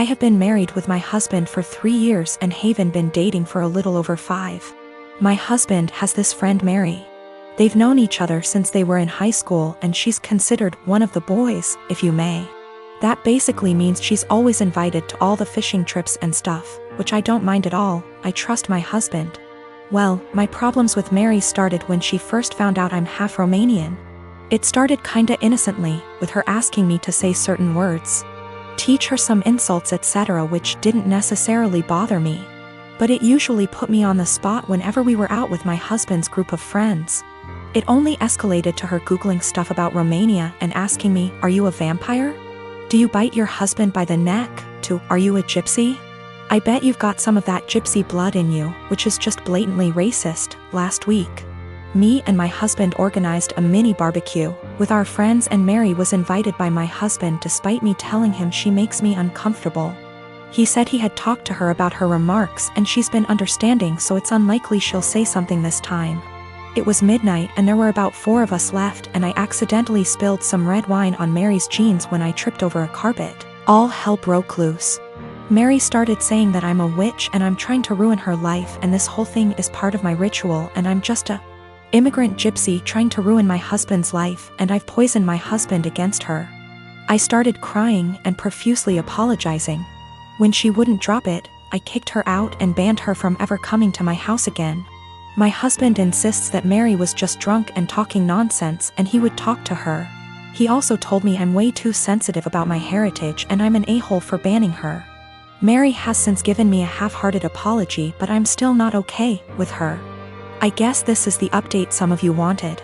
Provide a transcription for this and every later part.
I have been married with my husband for 3 years and Haven been dating for a little over 5. My husband has this friend Mary. They've known each other since they were in high school and she's considered one of the boys, if you may. That basically means she's always invited to all the fishing trips and stuff, which I don't mind at all. I trust my husband. Well, my problems with Mary started when she first found out I'm half Romanian. It started kinda innocently, with her asking me to say certain words, teach her some insults etc., which didn't necessarily bother me. But it usually put me on the spot whenever we were out with my husband's group of friends. It only escalated to her Googling stuff about Romania and asking me, are you a vampire? Do you bite your husband by the neck? To, are you a gypsy? I bet you've got some of that gypsy blood in you, which is just blatantly racist. Last week, me and my husband organized a mini barbecue with our friends and Mary was invited by my husband despite me telling him she makes me uncomfortable. He said he had talked to her about her remarks and she's been understanding, so it's unlikely she'll say something this time. It was midnight and there were about 4 of us left and I accidentally spilled some red wine on Mary's jeans when I tripped over a carpet. All hell broke loose. Mary started saying that I'm a witch and I'm trying to ruin her life and this whole thing is part of my ritual and I'm just a immigrant gypsy trying to ruin my husband's life and I've poisoned my husband against her. I started crying and profusely apologizing. When she wouldn't drop it, I kicked her out and banned her from ever coming to my house again. My husband insists that Mary was just drunk and talking nonsense and he would talk to her. He also told me I'm way too sensitive about my heritage and I'm an a-hole for banning her. Mary has since given me a half-hearted apology, but I'm still not okay with her. I guess this is the update some of you wanted.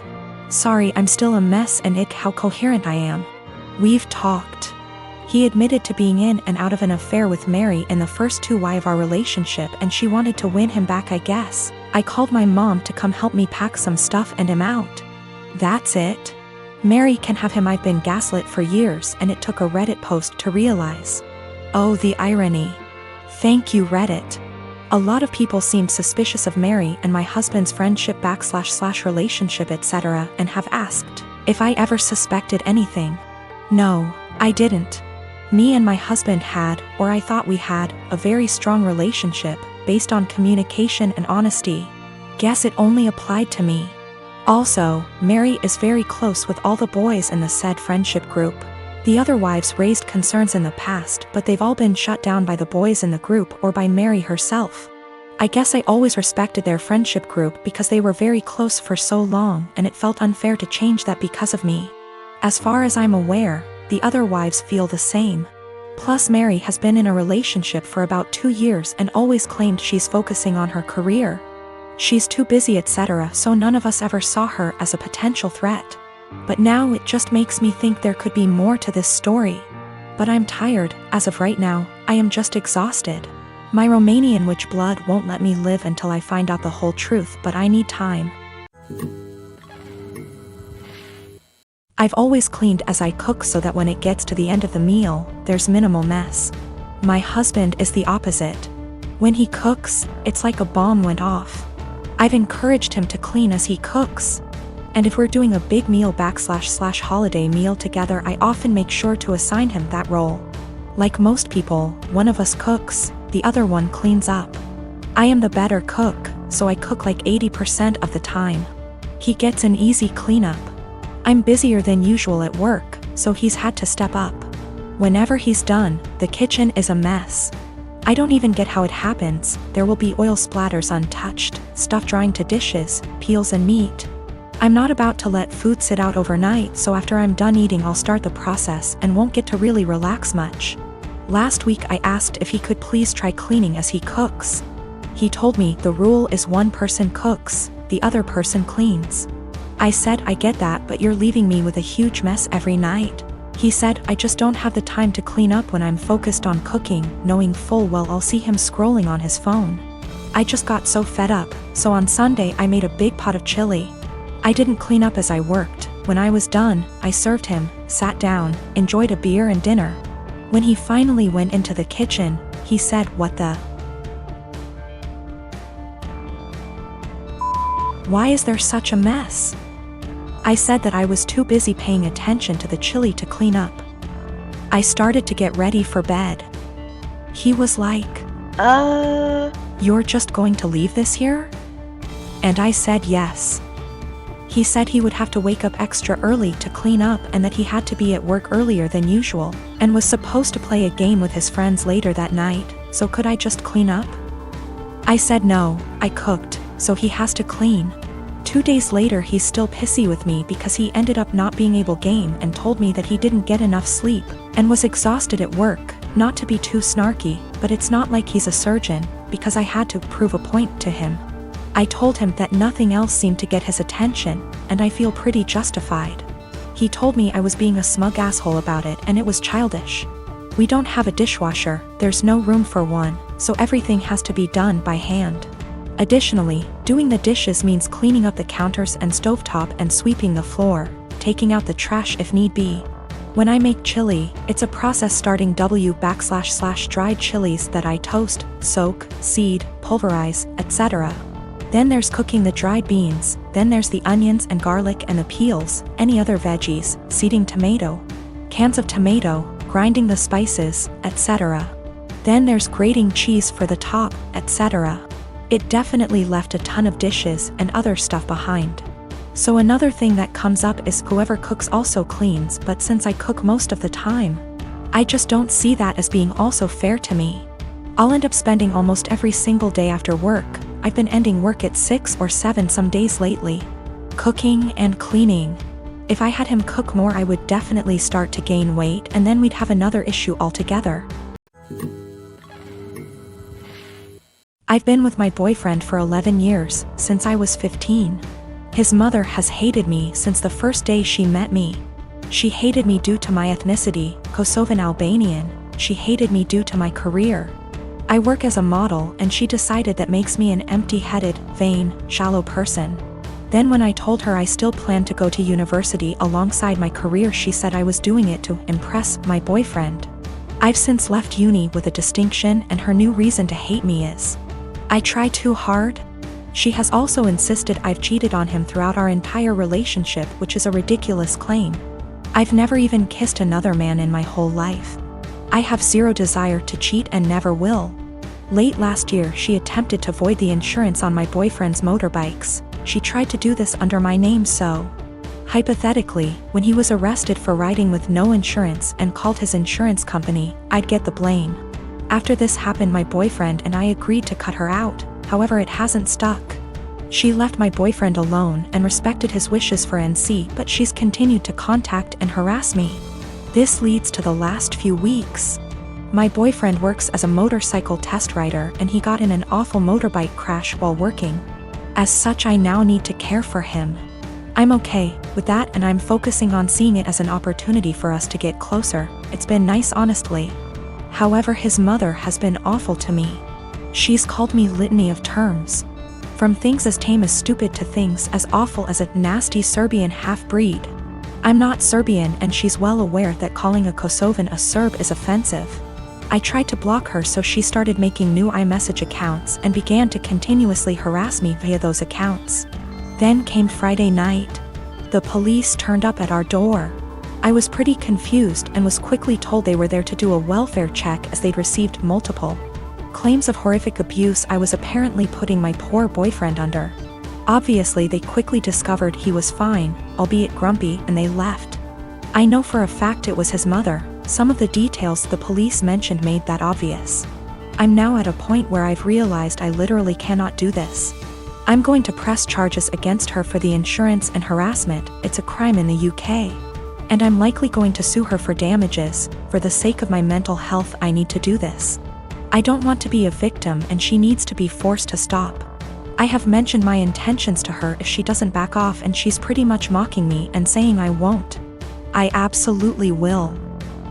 Sorry, I'm still a mess and ick how coherent I am. We've talked. He admitted to being in and out of an affair with Mary in the first 2 years of our relationship and she wanted to win him back, I guess. I called my mom to come help me pack some stuff and him out. That's it. Mary can have him. I've been gaslit for years and it took a Reddit post to realize. Oh, the irony. Thank you, Reddit. A lot of people seemed suspicious of Mary and my husband's friendship / relationship etc. and have asked if I ever suspected anything. No, I didn't. Me and my husband had, or I thought we had, a very strong relationship, based on communication and honesty. Guess it only applied to me. Also, Mary is very close with all the boys in the said friendship group. The other wives raised concerns in the past, but they've all been shut down by the boys in the group or by Mary herself. I guess I always respected their friendship group because they were very close for so long and it felt unfair to change that because of me. As far as I'm aware, the other wives feel the same. Plus Mary has been in a relationship for about 2 years and always claimed she's focusing on her career. She's too busy etc., so none of us ever saw her as a potential threat. But now it just makes me think there could be more to this story. But I'm tired. As of right now, I am just exhausted. My Romanian witch blood won't let me live until I find out the whole truth, but I need time. I've always cleaned as I cook so that when it gets to the end of the meal, there's minimal mess. My husband is the opposite. When he cooks, it's like a bomb went off. I've encouraged him to clean as he cooks. And if we're doing a big meal / holiday meal together, I often make sure to assign him that role. Like most people, one of us cooks, the other one cleans up. I am the better cook, so I cook like 80% of the time. He gets an easy cleanup. I'm busier than usual at work, so he's had to step up. Whenever he's done, the kitchen is a mess. I don't even get how it happens. There will be oil splatters untouched, stuff drying to dishes, peels and meat. I'm not about to let food sit out overnight, so after I'm done eating I'll start the process and won't get to really relax much. Last week I asked if he could please try cleaning as he cooks. He told me the rule is one person cooks, the other person cleans. I said I get that, but you're leaving me with a huge mess every night. He said I just don't have the time to clean up when I'm focused on cooking, knowing full well I'll see him scrolling on his phone. I just got so fed up, so on Sunday I made a big pot of chili. I didn't clean up as I worked. When I was done, I served him, sat down, enjoyed a beer and dinner. When he finally went into the kitchen, he said, "What the? Why is there such a mess?" I said that I was too busy paying attention to the chili to clean up. I started to get ready for bed. He was like, "You're just going to leave this here?" And I said yes. He said he would have to wake up extra early to clean up and that he had to be at work earlier than usual, and was supposed to play a game with his friends later that night, so could I just clean up? I said no, I cooked, so he has to clean. 2 days later he's still pissy with me because he ended up not being able to game and told me that he didn't get enough sleep, and was exhausted at work. Not to be too snarky, but it's not like he's a surgeon, because I had to prove a point to him. I told him that nothing else seemed to get his attention, and I feel pretty justified. He told me I was being a smug asshole about it and it was childish. We don't have a dishwasher, there's no room for one, so everything has to be done by hand. Additionally, doing the dishes means cleaning up the counters and stovetop and sweeping the floor, taking out the trash if need be. When I make chili, it's a process starting // dried chilies that I toast, soak, seed, pulverize, etc. Then there's cooking the dried beans, then there's the onions and garlic and the peels, any other veggies, seeding tomato, cans of tomato, grinding the spices, etc. Then there's grating cheese for the top, etc. It definitely left a ton of dishes and other stuff behind. So another thing that comes up is whoever cooks also cleans, but since I cook most of the time, I just don't see that as being also fair to me. I'll end up spending almost every single day after work. I've been ending work at 6 or 7 some days lately, cooking and cleaning. If I had him cook more I would definitely start to gain weight and then we'd have another issue altogether. I've been with my boyfriend for 11 years, since I was 15. His mother has hated me since the first day she met me. She hated me due to my ethnicity, Kosovan Albanian. She hated me due to my career. I work as a model and she decided that makes me an empty-headed, vain, shallow person. Then when I told her I still planned to go to university alongside my career she said I was doing it to impress my boyfriend. I've since left uni with a distinction and her new reason to hate me is, I try too hard? She has also insisted I've cheated on him throughout our entire relationship, which is a ridiculous claim. I've never even kissed another man in my whole life. I have zero desire to cheat and never will. Late last year she attempted to void the insurance on my boyfriend's motorbikes. She tried to do this under my name so, hypothetically, when he was arrested for riding with no insurance and called his insurance company, I'd get the blame. After this happened my boyfriend and I agreed to cut her out, however it hasn't stuck. She left my boyfriend alone and respected his wishes for NC, but she's continued to contact and harass me. This leads to the last few weeks. My boyfriend works as a motorcycle test rider and he got in an awful motorbike crash while working. As such I now need to care for him. I'm okay with that and I'm focusing on seeing it as an opportunity for us to get closer. It's been nice honestly. However his mother has been awful to me. She's called me litany of terms. From things as tame as stupid to things as awful as a nasty Serbian half-breed. I'm not Serbian and she's well aware that calling a Kosovan a Serb is offensive. I tried to block her so she started making new iMessage accounts and began to continuously harass me via those accounts. Then came Friday night. The police turned up at our door. I was pretty confused and was quickly told they were there to do a welfare check as they'd received multiple claims of horrific abuse I was apparently putting my poor boyfriend under. Obviously they quickly discovered he was fine, albeit grumpy, and they left. I know for a fact it was his mother. Some of the details the police mentioned made that obvious. I'm now at a point where I've realized I literally cannot do this. I'm going to press charges against her for the insurance and harassment. It's a crime in the UK. And I'm likely going to sue her for damages. For the sake of my mental health I need to do this. I don't want to be a victim and she needs to be forced to stop. I have mentioned my intentions to her if she doesn't back off and she's pretty much mocking me and saying I won't. I absolutely will.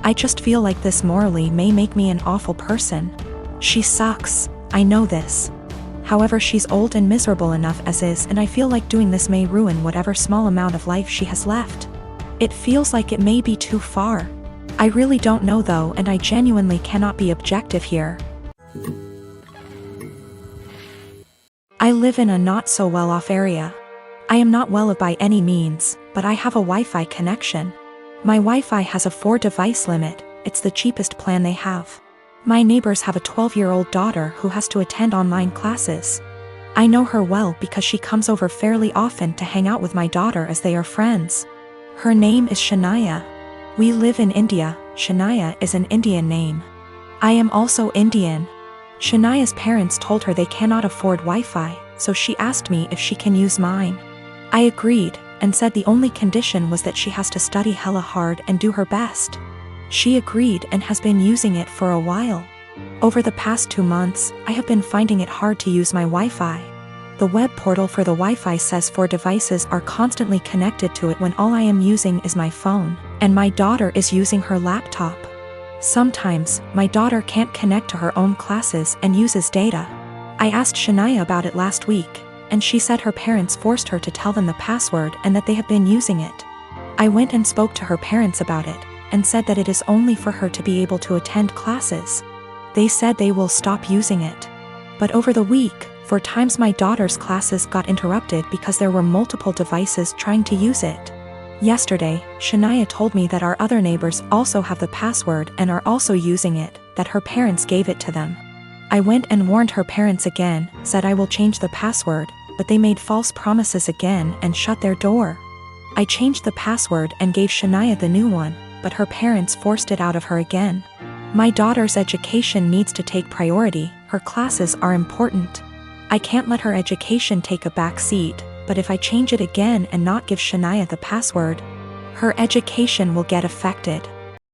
I just feel like this morally may make me an awful person. She sucks, I know this. However she's old and miserable enough as is and I feel like doing this may ruin whatever small amount of life she has left. It feels like it may be too far. I really don't know though and I genuinely cannot be objective here. I live in a not so well off area. I am not well off by any means, but I have a Wi-Fi connection. My Wi-Fi has a 4-device limit, it's the cheapest plan they have. My neighbors have a 12-year-old daughter who has to attend online classes. I know her well because she comes over fairly often to hang out with my daughter as they are friends. Her name is Shania. We live in India. Shania is an Indian name. I am also Indian. Shania's parents told her they cannot afford Wi-Fi, so she asked me if she can use mine. I agreed, and said the only condition was that she has to study hella hard and do her best. She agreed and has been using it for a while. Over the past 2 months, I have been finding it hard to use my Wi-Fi. The web portal for the Wi-Fi says 4 devices are constantly connected to it when all I am using is my phone, and my daughter is using her laptop. Sometimes, my daughter can't connect to her own classes and uses data. I asked Shania about it last week, and she said her parents forced her to tell them the password and that they have been using it. I went and spoke to her parents about it, and said that it is only for her to be able to attend classes. They said they will stop using it. But over the week, 4 times my daughter's classes got interrupted because there were multiple devices trying to use it. Yesterday, Shania told me that our other neighbors also have the password and are also using it, that her parents gave it to them. I went and warned her parents again, said I will change the password, but they made false promises again and shut their door. I changed the password and gave Shania the new one, but her parents forced it out of her again. My daughter's education needs to take priority, her classes are important. I can't let her education take a back seat, but if I change it again and not give Shania the password, her education will get affected.